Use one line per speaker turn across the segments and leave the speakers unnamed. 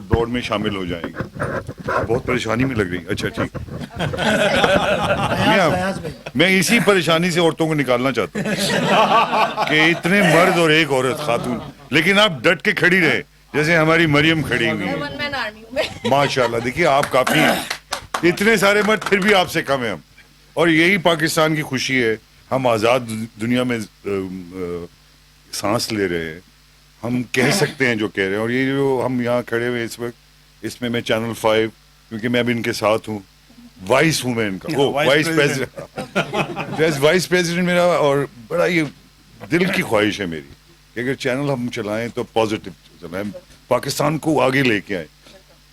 دوڑ میں شامل ہو جائیں گے. بہت پریشانی میں لگ رہی. اچھا ٹھیک. میں اسی پریشانی سے عورتوں کو نکالنا چاہتا ہوں کہ اتنے مرد اور ایک عورت خاتون, لیکن آپ ڈٹ کے کھڑی رہے جیسے ہماری مریم کھڑی ہوئی ہے. ماشاء اللہ. دیکھیے آپ کافی ہیں, اتنے سارے مرد پھر بھی آپ سے کم ہیں ہم, اور یہی پاکستان کی خوشی ہے. ہم آزاد دنیا میں سانس لے رہے ہیں, ہم کہہ سکتے ہیں جو کہہ رہے ہیں. اور یہ جو ہم یہاں کھڑے ہوئے اس وقت, اس میں چینل 5, کیونکہ میں اب ان کے ساتھ ہوں, وائس ہوں میں ان کا, وائس پریزیڈنٹ میرا. اور بڑا یہ دل کی خواہش ہے میری کہ اگر چینل ہم چلائیں تو پازیٹیو چلائیں, پاکستان کو آگے لے کے آئیں.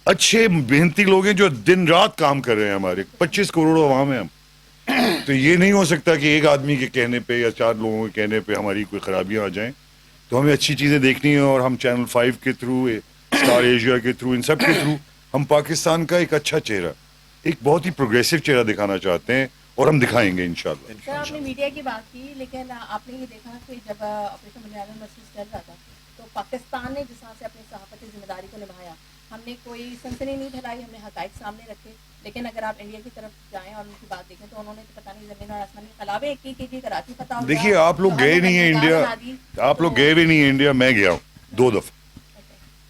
اچھے محنتی لوگ ہیں جو دن رات کام کر رہے ہیں, ہمارے 25 کروڑ عوام ہیں ہم. تو یہ نہیں ہو سکتا کہ ایک آدمی کے کہنے پہ یا 4 لوگوں کے کہنے پہ ہماری کوئی خرابیاں آ جائیں. تو ہمیں اچھی چیزیں دیکھنی ہیں, اور ہم چینل 5 کے تھرو, اسٹار ایشیا کے تھرو, ان سب کے تھرو ہم پاکستان کا ایک اچھا چہرہ, ایک بہت ہی پروگریسو چہرہ دکھانا چاہتے ہیں, اور ہم دکھائیں گے انشاءاللہ.
سر آپ نے میڈیا کی بات کی, لیکن آپ نے یہ دیکھا کہ جب آپریشن بنیاد مسجد چل رہا تھا تو پاکستان نے جس طرح سے اپنی صحافتی ذمہ داری کو نبھایا, ہم نے کوئی سنسنی نہیں پھیلائی, ہم نے حقائق سامنے رکھے. لیکن اگر آپ انڈیا کی طرف جائیں اور ان کی بات دیکھیں تو انہوں نے تو پتہ نہیں زمین اور آسمان کی خلابیں کی کراچی فتح ہو گیا.
دیکھیے آپ لوگ گئے نہیں ہیں انڈیا, آپ لوگ گئے بھی نہیں ہیں انڈیا. میں گیا ہوں 2 دفعہ.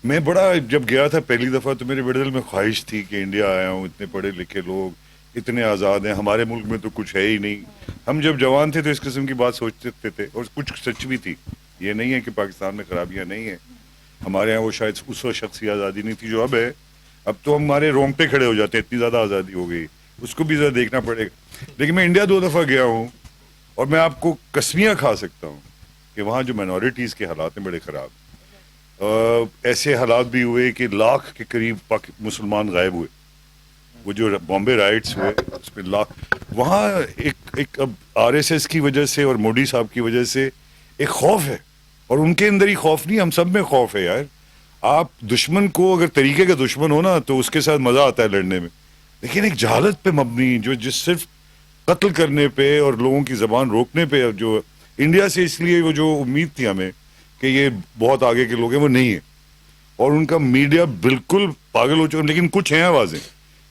میں بڑا جب گیا تھا پہلی دفعہ تو میرے بڑے دل میں خواہش تھی کہ انڈیا آیا ہوں, اتنے پڑھے لکھے لوگ, اتنے آزاد ہیں. ہمارے ملک میں تو کچھ ہے ہی نہیں. ہم جب جوان تھے تو اس قسم کی بات سوچتے تھے, اور کچھ سچ بھی تھی. یہ نہیں ہے کہ پاکستان میں خرابیاں نہیں ہیں. ہمارے یہاں وہ شاید اس وقت شخصی آزادی نہیں تھی جو اب ہے. اب تو ہمارے رونگٹے کھڑے ہو جاتے ہیں, اتنی زیادہ آزادی ہو گئی. اس کو بھی ذرا دیکھنا پڑے گا. لیکن میں انڈیا 2 دفعہ گیا ہوں, اور میں آپ کو قسمیاں کھا سکتا ہوں کہ وہاں جو مائنورٹیز کے حالات ہیں بڑے خراب. ایسے حالات بھی ہوئے کہ 1 لاکھ کے قریب مسلمان غائب ہوئے. وہ جو بامبے رائٹس ہوئے اس پہ وہاں ایک اب RSS کی وجہ سے اور مودی صاحب کی وجہ سے ایک خوف ہے, اور ان کے اندر ہی خوف نہیں, ہم سب میں خوف ہے یار. آپ دشمن کو اگر طریقے کا دشمن ہو نا تو اس کے ساتھ مزہ آتا ہے لڑنے میں, لیکن ایک جہالت پہ مبنی جس صرف قتل کرنے پہ اور لوگوں کی زبان روکنے پہ, جو انڈیا سے اس لیے وہ جو امید تھی ہمیں کہ یہ بہت آگے کے لوگ ہیں, وہ نہیں ہے. اور ان کا میڈیا بالکل پاگل ہو چکا. لیکن کچھ ہیں آوازیں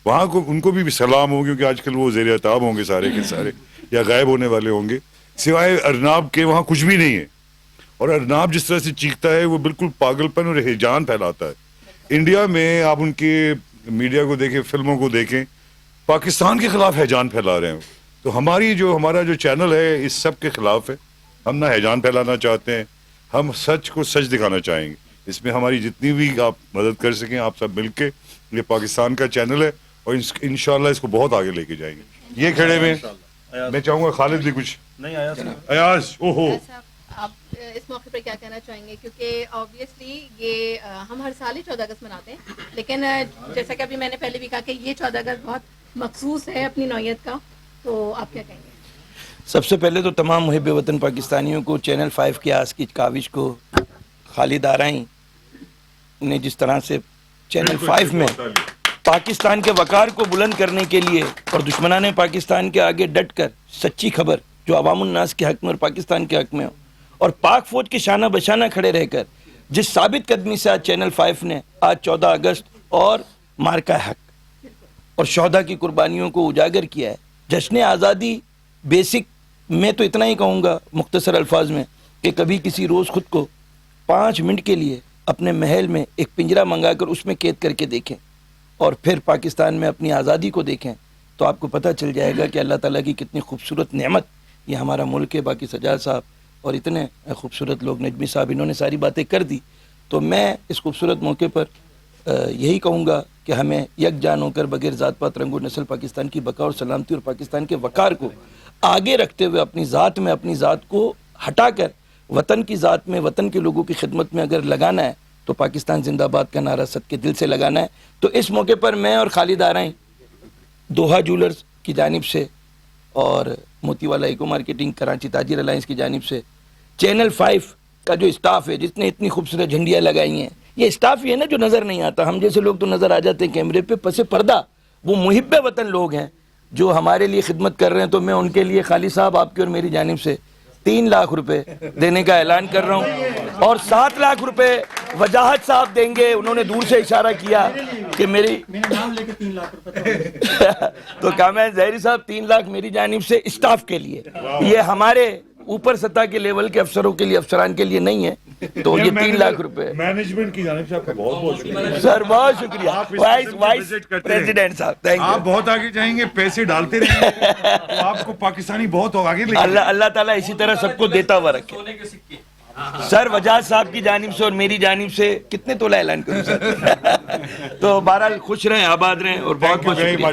وہاں کو, ان کو بھی سلام ہو, کیونکہ آج کل وہ زیر اعتاب ہوں گے سارے کے سارے, یا غائب ہونے والے ہوں گے. سوائے ارناب کے وہاں کچھ بھی نہیں ہے. اور ارناب جس طرح سے چیختا ہے وہ بالکل پاگل پن اور ہیجان پھیلاتا ہے. انڈیا میں آپ ان کے میڈیا کو دیکھیں, فلموں کو دیکھیں, پاکستان کے خلاف ہیجان پھیلا رہے ہیں. تو ہمارا جو چینل ہے اس سب کے خلاف ہے. ہم نہ ہیجان پھیلانا چاہتے ہیں, ہم سچ کو سچ دکھانا چاہیں گے. اس میں ہماری جتنی بھی آپ مدد کر سکیں آپ سب مل کے. یہ پاکستان کا چینل ہے, اور انشاءاللہ اس کو بہت آگے لے کے جائیں گے. یہ کھڑے میں میں چاہوں گا خالد بھی کچھ. نہیں ایاز, اوہو
آپ اس موقع پر کیا کہنا چاہیں گے, کیونکہ آبویسلی یہ ہم ہر سال ہی 14 اگست مناتے ہیں, لیکن جیسا کہ ابھی میں نے پہلے بھی کہا کہ یہ 14 اگست بہت مخصوص ہے اپنی نوعیت کا, تو آپ کیا کہیں گے؟
سب سے پہلے تو تمام محب وطن پاکستانیوں کو چینل 5 کی آس کی کاوش کو, خالد آرائیں نے جس طرح سے چینل 5 میں پاکستان کے وقار کو بلند کرنے کے لیے اور دشمنان پاکستان کے آگے ڈٹ کر سچی خبر جو عوام الناس کے حق میں اور پاکستان کے حق میں ہو, اور پاک فوج کے شانہ بشانہ کھڑے رہ کر جس ثابت قدمی سے آج چینل 5 نے آج 14 اگست اور مارکہ حق اور شہداء کی قربانیوں کو اجاگر کیا ہے. جشن آزادی بیسک میں تو اتنا ہی کہوں گا مختصر الفاظ میں کہ کبھی کسی روز خود کو 5 منٹ کے لیے اپنے محل میں ایک پنجرہ منگا کر اس میں قید کر کے دیکھیں, اور پھر پاکستان میں اپنی آزادی کو دیکھیں, تو آپ کو پتہ چل جائے گا کہ اللہ تعالیٰ کی کتنی خوبصورت نعمت یہ ہمارا ملک ہے. باقی سجاد صاحب اور اتنے خوبصورت لوگ, نجمی صاحب, انہوں نے ساری باتیں کر دی. تو میں اس خوبصورت موقع پر یہی کہوں گا کہ ہمیں یکجان ہو کر بغیر ذات پات رنگ و نسل پاکستان کی بقا اور سلامتی اور پاکستان کے وقار کو آگے رکھتے ہوئے اپنی ذات میں اپنی ذات کو ہٹا کر وطن کی ذات میں, وطن کے لوگوں کی خدمت میں اگر لگانا ہے تو پاکستان زندہ باد کا نعرہ سد کے دل سے لگانا ہے. تو اس موقع پر میں اور خالد آرائیں دوحہ جولرز کی جانب سے اور موتی والا ایکو مارکیٹنگ کراچی تاجر الائنس کی جانب سے چینل 5 کا جو اسٹاف ہے جس نے اتنی خوبصورت جھنڈیاں لگائی ہیں, یہ اسٹاف ہی ہے نا جو نظر نہیں آتا. ہم جیسے لوگ تو نظر آ جاتے ہیں کیمرے پہ, پس پردہ وہ محب وطن لوگ ہیں جو ہمارے لیے خدمت کر رہے ہیں. تو میں ان کے لیے خالد صاحب آپ کی اور میری جانب سے 3 لاکھ روپے دینے کا اعلان کر رہا ہوں, اور 7 لاکھ روپے وجاہت صاحب دیں گے. انہوں نے دور سے اشارہ کیا کہ میرا نام لے کے 3 لاکھ روپے تو کہا میں ظاہری صاحب 3 لاکھ میری جانب سے اسٹاف کے لیے, یہ ہمارے اوپر سطح کے لیول کے افسروں کے لیے, افسران کے لیے نہیں ہے. تو یہ 3 لاکھ روپے
مینجمنٹ کی جانب سے آپ کا بہت بہت شکریہ
سر, بہت شکریہ. وائس پریزیڈنٹ صاحب, تھینک
آپ
یو.
بہت آگے جائیں گے, پیسے ڈالتے رہیں گے تو آپ کو پاکستانی بہت آگے لے
اللہ تعالیٰ اسی طرح سب کو دیتا ہوا رکھے. سر وجاہت صاحب کی جانب سے اور میری جانب سے کتنے تولہ اعلان کروں سر. تو بہرحال خوش رہیں, آباد رہیں, اور بہت بہت شکریہ.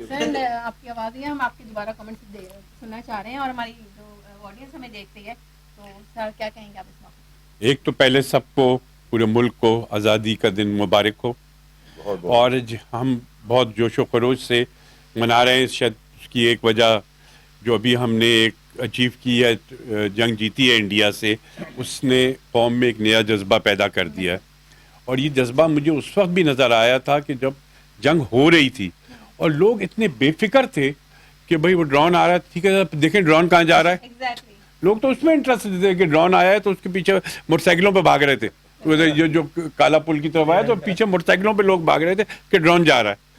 سر آپ کی آواز ہے, ہم آپ کے دوبارہ کمنٹ سننا چاہ رہے ہیں, اور ہماری جو آڈینس ہمیں دیکھتی ہے, تو سر کیا کہیں گے آپ اس موقع؟
ایک تو پہلے سب کو, پورے ملک کو آزادی کا دن مبارک ہو, اور ہم بہت جوش و خروش سے منا رہے ہیں. شاید اس کی ایک وجہ جو ابھی ہم نے ایک اچیو کی ہے, جنگ جیتی ہے انڈیا سے, اس نے قوم میں ایک نیا جذبہ پیدا کر دیا ہے. اور یہ جذبہ مجھے اس وقت بھی نظر آیا تھا کہ جب جنگ ہو رہی تھی اور لوگ اتنے بے فکر تھے کہ بھائی وہ ڈرون آ رہا ہے, ٹھیک ہے دیکھیں ڈرون کہاں جا رہا ہے. لوگ تو اس میں انٹرسٹ تھے کہ ڈرون آیا ہے, تو اس کے پیچھے موٹر سائیکلوں پہ بھاگ رہے تھے. جو کالا پل کی طرف آیا تو پیچھے موٹر سائیکلوں پہ لوگ بھاگ رہے تھے کہ ڈرون جا رہا ہے.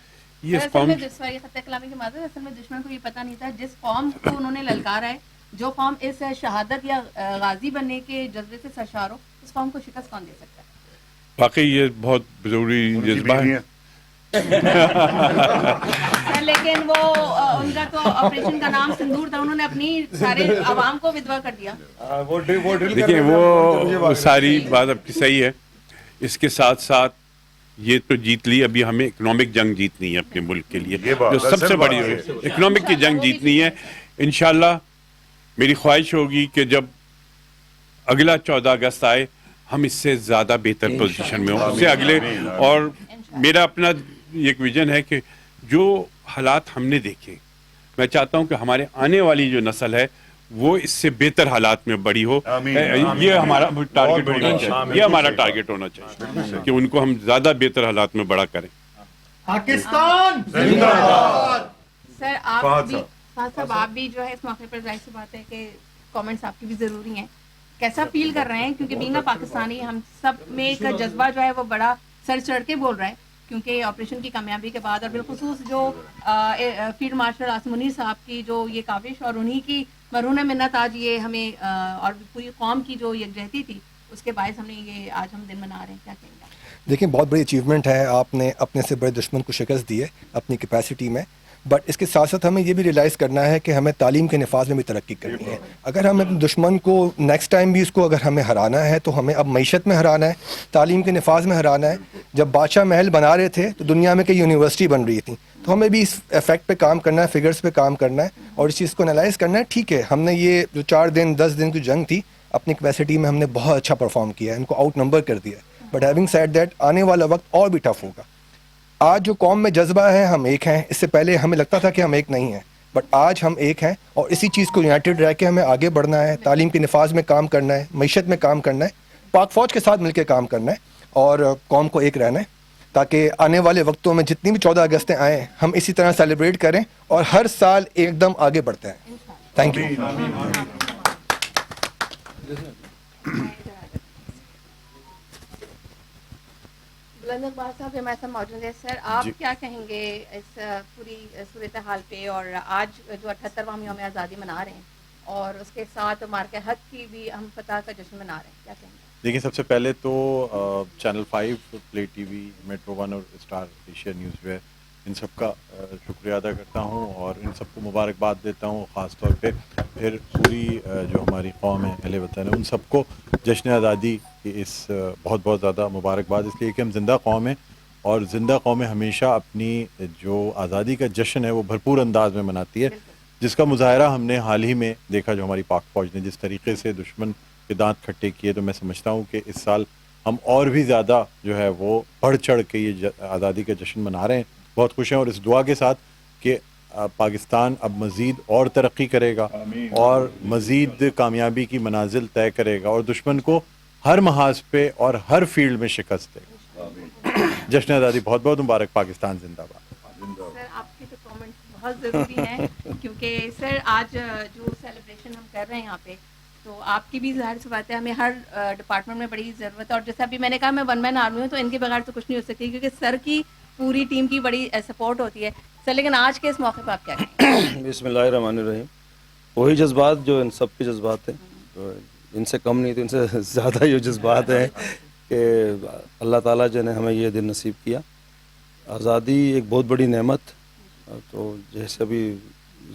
یہ اس قوم
خطہ کلامی کی معذرت, اصل میں دشمن کو یہ پتہ نہیں تھا جس قوم کو انہوں نے للکارا ہے, جو قوم اس شہادت یا غازی بننے کے جذبے سے سرشار ہو, اس قوم کو شکست کون دے سکتا ہے؟
واقعی یہ بہت ضروری جذبہ ہے.
لیکن وہ ان کا تو آپریشن کا نام سندور تھا, انہوں نے اپنی سارے عوام کو ودوا کر دیا.
دیکھیں وہ ساری بات آپ کی صحیح ہے. اس کے ساتھ ساتھ یہ تو جیت لی, ابھی ہمیں اکنامک جنگ جیتنی ہے اپنے ملک کے لیے, جو سب سے بڑی ہے اکنامک کی جنگ جیتنی ہے. انشاءاللہ میری خواہش ہوگی کہ جب اگلا 14 اگست آئے ہم اس سے زیادہ بہتر پوزیشن میں ہوں, اس سے اگلے. اور میرا اپنا ایک ویژن ہے کہ جو حالات ہم نے دیکھے, میں چاہتا ہوں کہ ہمارے آنے والی جو نسل ہے وہ اس سے بہتر حالات میں بڑی ہو. یہ ہمارا ٹارگٹ ہونا چاہیے, یہ ہمارا ٹارگٹ ہونا چاہیے کہ ان کو ہم زیادہ بہتر حالات میں بڑا کریں.
پاکستان زندہ باد.
سر آپ بھی, فہد صاحب آپ بھی جو ہے اس موقع پر ظاہر سی بات ہے کہ کامنٹس آپ کی بھی ضروری ہیں, کیسا فیل کر رہے ہیں؟ کیونکہ بینگ پاکستانی ہم سب میں ایک جذبہ جو ہے وہ بڑا سر چڑھ کے بول رہا ہے, کیونکہ آپریشن کی کامیابی کے بعد, اور بالخصوص جو فیلڈ مارشل عاصم منیر صاحب کی جو یہ کاوش اور انہی کی مرہون منت آج یہ ہمیں اور پوری قوم کی جو یکجہتی تھی, اس کے باعث ہم نے یہ آج ہم دن منا رہے ہیں. کیا کہیں گے؟
دیکھیں بہت بڑی اچیومنٹ ہے, آپ نے اپنے سے بڑے دشمن کو شکست دی ہے اپنی کیپیسٹی میں, بٹ اس کے ساتھ ساتھ ہمیں یہ بھی ریئلائز کرنا ہے کہ ہمیں تعلیم کے نفاذ میں بھی ترقی کرنی ہے. اگر ہم اپنے دشمن کو نیکسٹ ٹائم بھی اس کو اگر ہمیں ہرانا ہے تو ہمیں اب معیشت میں ہرانا ہے, تعلیم کے نفاذ میں ہرانا ہے. جب بادشاہ محل بنا رہے تھے تو دنیا میں کئی یونیورسٹی بن رہی تھیں, تو ہمیں بھی اس افیکٹ پہ کام کرنا ہے, فگرز پہ کام کرنا ہے, اور اس چیز کو انالائز کرنا ہے. ٹھیک ہے, ہم نے یہ جو 4 دن 10 دن کی جنگ تھی اپنی کیپیسٹی میں ہم نے بہت اچھا پرفارم کیا ہے, ان کو آؤٹ نمبر کر دیا ہے. بٹ ہیونگ سیڈ دیٹ آنے والا وقت اور بھی ٹف ہوگا. آج جو قوم میں جذبہ ہے, ہم ایک ہیں. اس سے پہلے ہمیں لگتا تھا کہ ہم ایک نہیں ہیں, بٹ آج ہم ایک ہیں, اور اسی چیز کو یونائٹڈ رہ کے ہمیں آگے بڑھنا ہے. تعلیم کے نفاذ میں کام کرنا ہے, معیشت میں کام کرنا ہے, پاک فوج کے ساتھ مل کے کام کرنا ہے, اور قوم کو ایک رہنا ہے, تاکہ آنے والے وقتوں میں جتنی بھی 14 اگستیں آئیں ہم اسی طرح سیلیبریٹ کریں اور ہر سال ایک دم آگے بڑھتے ہیں. Thank you.
بلند اقبال صاحب ہمارے ساتھ موجود ہیں. سر آپ کیا کہیں گے اس پوری صورتحال پہ, اور آج جو 78واں ہم یوم آزادی منا رہے ہیں, اور اس کے ساتھ مارکہ حق کی بھی ہم فتح کا جشن منا رہے ہیں, کیا کہیں گے؟
دیکھیں سب سے پہلے تو چینل 5, پلے ٹی وی, میٹرو 1 اور اسٹار ایشیا نیوز جو ہے, ان سب کا شکریہ ادا کرتا ہوں اور ان سب کو مبارکباد دیتا ہوں. خاص طور پہ پھر پوری جو ہماری قوم ہے, اہل وطن ہے, ان سب کو جشن آزادی کی اس بہت بہت زیادہ مبارکباد, اس لیے کہ ہم زندہ قوم ہیں, اور زندہ قومیں ہمیشہ اپنی جو آزادی کا جشن ہے وہ بھرپور انداز میں مناتی ہے, جس کا مظاہرہ ہم نے حال ہی میں دیکھا. جو ہماری پاک فوج نے جس طریقے سے دشمن کے دانت کھٹے کیے, تو میں سمجھتا ہوں کہ اس سال ہم اور بھی زیادہ جو ہے وہ بڑھ چڑھ کے یہ آزادی کا جشن منا رہے ہیں. بہت خوش ہیں, اور اس دعا کے ساتھ کہ پاکستان اب مزید اور ترقی کرے گا اور مزید کامیابی کی منازل طے کرے گا, اور دشمن کو ہر محاذ پہ اور ہر فیلڈ میں شکست دے گا. جشن آزادی بہت بہت مبارک. پاکستان زندہ باد.
سر آپ کی تو کامنٹس بہت ضروری ہیں, کیونکہ سر آج جو سیلیبریشن ہم کر رہے ہیں یہاں پہ, تو آپ کی بھی ظاہر سی بات ہے ہمیں ہر ڈپارٹمنٹ میں بڑی ضرورت ہے, اور جیسے ابھی میں نے کہا میں ون مین آرمی ہوں تو ان کے بغیر تو کچھ نہیں ہو سکتی, کیونکہ سر کی پوری ٹیم کی بڑی سپورٹ ہوتی ہے سر. لیکن آج کے اس موقع پہ آپ کیا کہیں گے؟
بسم اللہ الرحمن الرحیم. وہی جذبات جو ان سب کے جذبات ہیں, تو ان سے کم نہیں تو ان سے زیادہ یہ جذبات ہیں کہ اللہ تعالیٰ جو نے ہمیں یہ دن نصیب کیا. آزادی ایک بہت بڑی نعمت, تو جیسے ابھی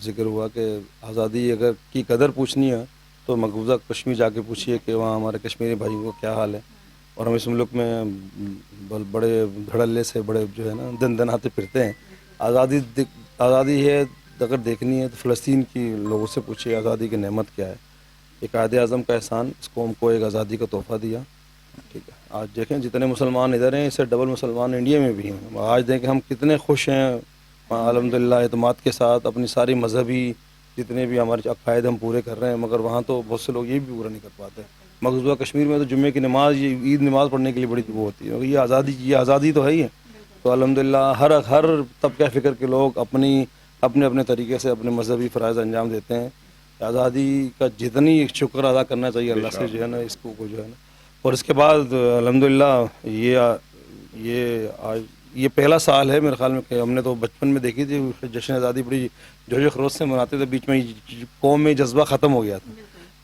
ذکر ہوا کہ آزادی اگر کی قدر پوچھنی ہے تو مقبوضہ کشمیر جا کے پوچھیے کہ وہاں ہمارے کشمیری بھائیوں کو کیا حال ہے, اور ہم اس ملک میں بڑے دھڑلے سے بڑے جو ہے نا دن دناتے پھرتے ہیں. آزادی ہے اگر دیکھنی ہے تو فلسطین کی لوگوں سے پوچھیے آزادی کی نعمت کیا ہے. ایک قائد اعظم کا احسان اس قوم کو ایک آزادی کا تحفہ دیا. ٹھیک ہے, آج دیکھیں جتنے مسلمان ادھر ہیں اس سے ڈبل مسلمان انڈیا میں بھی ہیں. آج دیکھیں ہم کتنے خوش ہیں الحمدللہ اعتماد کے ساتھ اپنی ساری مذہبی جتنے بھی ہمارے عقائد ہم پورے کر رہے ہیں, مگر وہاں تو بہت سے لوگ یہ بھی پورا نہیں کر پاتے. مقبوضہ کشمیر میں تو جمعے کی نماز, یہ عید نماز پڑھنے کے لیے بڑی وہ ہوتی ہے. یہ آزادی تو ہے ہی ہے. تو الحمدللہ ہر طبقہ فکر کے لوگ اپنے طریقے سے اپنے مذہبی فرائض انجام دیتے ہیں. آزادی کا جتنی شکر ادا کرنا چاہیے اللہ سے جو ہے نا اس کو جو ہے نا. اور اس کے بعد الحمدللہ یہ پہلا سال ہے میرے خیال میں کہ ہم نے تو بچپن میں دیکھی تھی جشن آزادی بڑی جوش و خروش سے مناتے تھے, بیچ میں قوم میں جذبہ ختم ہو گیا تھا.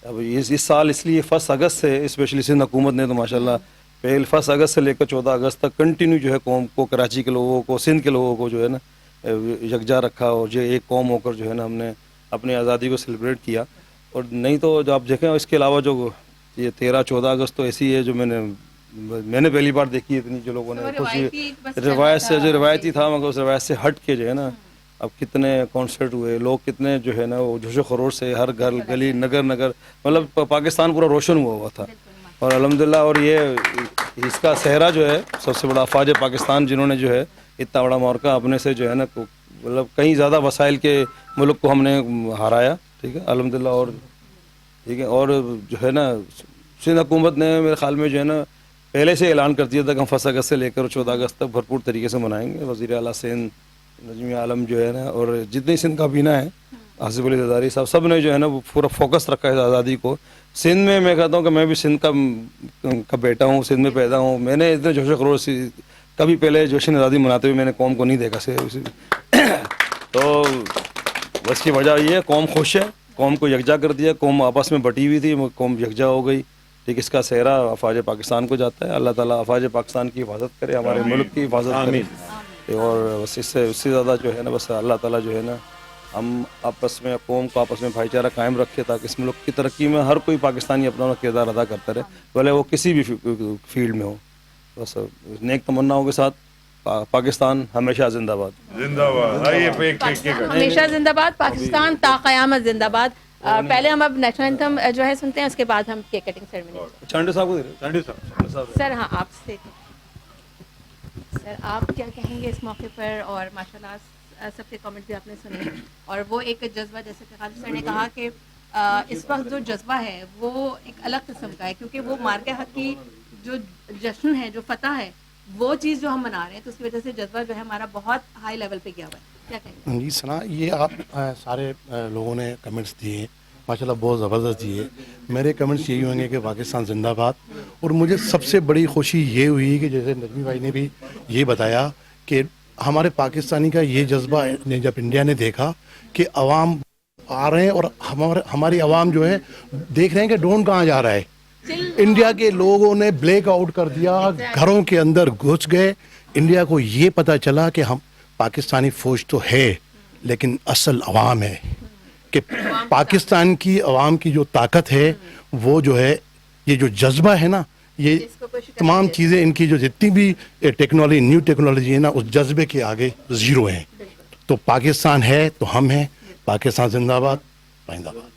اب اس سال اس لیے 1 اگست سے اسپیشلی سندھ حکومت نے تو ماشاءاللہ 1 اگست سے لے کر 14 اگست تک کنٹینیو جو ہے قوم کو, کراچی کے لوگوں کو, سندھ کے لوگوں کو جو ہے نا یکجا رکھا, اور جو ایک قوم ہو کر جو ہے نا ہم نے اپنی آزادی کو سیلیبریٹ کیا. اور نہیں تو جو آپ دیکھیں اس کے علاوہ جو یہ 13-14 اگست تو ایسی ہے جو میں نے پہلی بار دیکھی. اتنی جو لوگوں نے خوشی روایت سے جو روایتی تھا مگر اس روایت سے ہٹ کے جو ہے نا اب کتنے کانسرٹ ہوئے, لوگ کتنے جو ہے نا وہ جوش و خروش سے ہر گھر گلی نگر مطلب پاکستان پورا روشن ہوا تھا. اور الحمدللہ اور یہ اس کا صحرا جو ہے سب سے بڑا افواج پاکستان جنہوں نے جو ہے اتنا بڑا معرکہ اپنے سے جو ہے نا مطلب کہیں زیادہ وسائل کے ملک کو ہم نے ہرایا. ٹھیک ہے الحمدللہ. اور ٹھیک ہے, اور جو ہے نا سندھ حکومت نے میرے خیال میں جو ہے نا پہلے سے اعلان کر دیا تھا کہ ہم 1 اگست سے لے کر 14 اگست تک بھرپور طریقے سے منائیں گے. وزیر اعلیٰ سندھ نجمی عالم جو ہے نا اور جتنی سندھ کا بینہ ہے آصف علی زرداری صاحب سب نے جو ہے نا وہ پورا فوکس رکھا ہے آزادی کو. سندھ میں کہتا ہوں کہ میں بھی سندھ کا بیٹا ہوں, سندھ میں پیدا ہوں. میں نے اتنے جوش و خروش کبھی پہلے جشن آزادی مناتے ہوئے میں نے قوم کو نہیں دیکھا. تو بس کی وجہ یہ ہے قوم خوش ہے, قوم کو یکجا کر دیا. قوم آپس میں بٹی ہوئی تھی, قوم یکجا ہو گئی. ٹھیک, اس کا صحرا افواج پاکستان کو جاتا ہے. اللہ تعالیٰ افواج پاکستان کی حفاظت کرے, ہمارے ملک کی حفاظت کرے. اور بس اس سے زیادہ جو ہے نا بس اللہ تعالیٰ جو ہے نا ہم آپس میں قوم کو آپس میں بھائی چارہ قائم رکھے تاکہ اس ملک کی ترقی میں ہر کوئی پاکستانی اپنا کردار ادا کرتا رہے, بھلے وہ کسی بھی فیلڈ میں ہو. بس نیک تمناؤں کے ساتھ پاکستان ہمیشہ زندہ باد.
زندہ باد.
ہمیشہ زندہ باد. پاکستان تا قیامت زندہ باد. پہلے ہم اب نیشنل اینتھم جو ہے سنتے ہیں, اس کے بعد ہم کیک کٹنگ سیریمنی.
چانڈے صاحب کو دے رہے
سر ہاں آپ سے سر آپ کیا کہیں گے اس موقع پر؟ اور ماشاء اللہ سب کے کامنٹ بھی آپ نے سنے, اور وہ ایک جذبہ جیسے کہ خالد سر نے کہا کہ اس وقت جو جذبہ ہے وہ ایک الگ قسم کا ہے, کیونکہ وہ مارکہ حق کی جو جشن ہے, جو فتح ہے, وہ چیز جو ہم منا رہے ہیں, تو اس کی وجہ سے جذبہ جو ہے ہمارا بہت ہائی لیول پہ گیا ہوا ہے. کیا کہیں گے؟
جی سنا, یہ آپ سارے لوگوں نے کمنٹس دیے ہیں ماشاءاللہ بہت زبردست دیے. میرے کمنٹس یہی ہوں گے کہ پاکستان زندہ باد. اور مجھے سب سے بڑی خوشی یہ ہوئی کہ جیسے نجمی بھائی نے بھی یہ بتایا کہ ہمارے پاکستانی کا یہ جذبہ جب انڈیا نے دیکھا کہ عوام آ رہے ہیں اور ہماری عوام جو ہے دیکھ رہے ہیں کہ ڈرون کہاں جا رہا ہے. انڈیا کے لوگوں نے بلیک آؤٹ کر دیا, گھروں کے اندر گھس گئے. انڈیا کو یہ پتہ چلا کہ ہم پاکستانی فوج تو ہے لیکن اصل عوام ہے, کہ پاکستان کی عوام کی جو طاقت ہے وہ جو ہے یہ جو جذبہ ہے نا, یہ تمام چیزیں ان کی جو جتنی بھی ٹیکنالوجی نیو ٹیکنالوجی ہے نا اس جذبے کے آگے زیرو ہیں. تو پاکستان ہے تو ہم ہیں. پاکستان زندہ باد, پائندہ باد.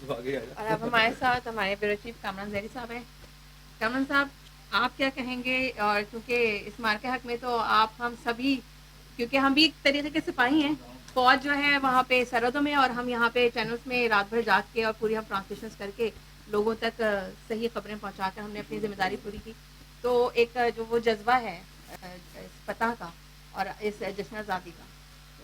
اور اب ہمارے ساتھ ہمارے بیورو چیف کامران زیری صاحب ہیں. کامران صاحب آپ کیا کہیں گے؟ اور کیونکہ اس مارکہ حق میں تو آپ ہم سبھی, کیونکہ ہم بھی ایک طریقے کے سپاہی ہیں, فوج جو ہے وہاں پہ سرحدوں میں, اور ہم یہاں پہ چینلز میں رات بھر جاگ کے اور پوری ہم ٹرانسلیشنز کر کے لوگوں تک صحیح خبریں پہنچا کر ہم نے اپنی ذمہ داری پوری کی. تو ایک جو وہ جذبہ ہے اس فتح کا اور اس جشن آزادی کا, تو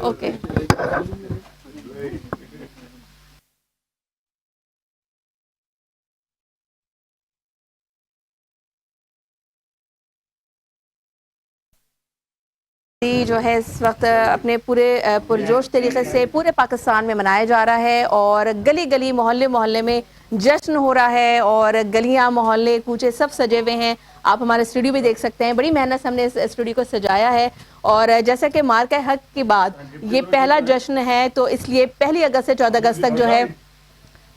اوکے جو ہے اس وقت اپنے پورے پرجوش طریقے سے پورے پاکستان میں منایا جا رہا ہے اور گلی گلی محلے محلے میں جشن ہو رہا ہے اور گلیاں محلے کوچے سب سجے ہوئے ہیں. آپ ہمارے اسٹوڈیو بھی دیکھ سکتے ہیں, بڑی محنت سے ہم نے اس اسٹوڈیو کو سجایا ہے اور جیسا کہ مارکہ حق کے بعد یہ پہلا جشن ہے تو اس لیے 1 اگست سے 14 اگست تک جو ہے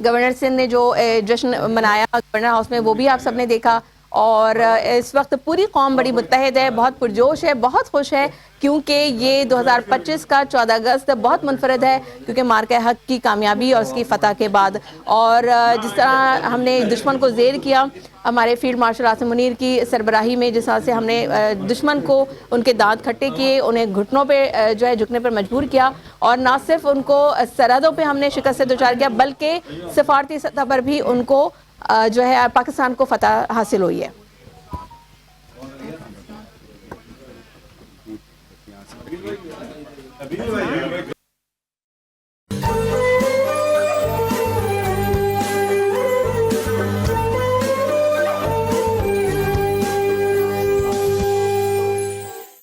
گورنر سندھ نے جو جشن منایا گورنر ہاؤس میں وہ بھی آپ سب نے دیکھا اور اس وقت پوری قوم بڑی متحد ہے, بہت پرجوش ہے, بہت خوش ہے کیونکہ یہ 2025 کا 14 اگست بہت منفرد ہے کیونکہ مارکہ حق کی کامیابی اور اس کی فتح کے بعد. اور جس طرح ہم نے دشمن کو زیر کیا ہمارے فیلڈ مارشل عاصم منیر کی سربراہی میں, جس طرح سے ہم نے دشمن کو ان کے دانت کھٹے کیے, انہیں گھٹنوں پہ جو ہے جھکنے پر مجبور کیا اور نہ صرف ان کو سرحدوں پہ ہم نے شکست سے دوچار کیا بلکہ سفارتی سطح پر بھی ان کو جو ہے پاکستان کو فتح حاصل ہوئی ہے.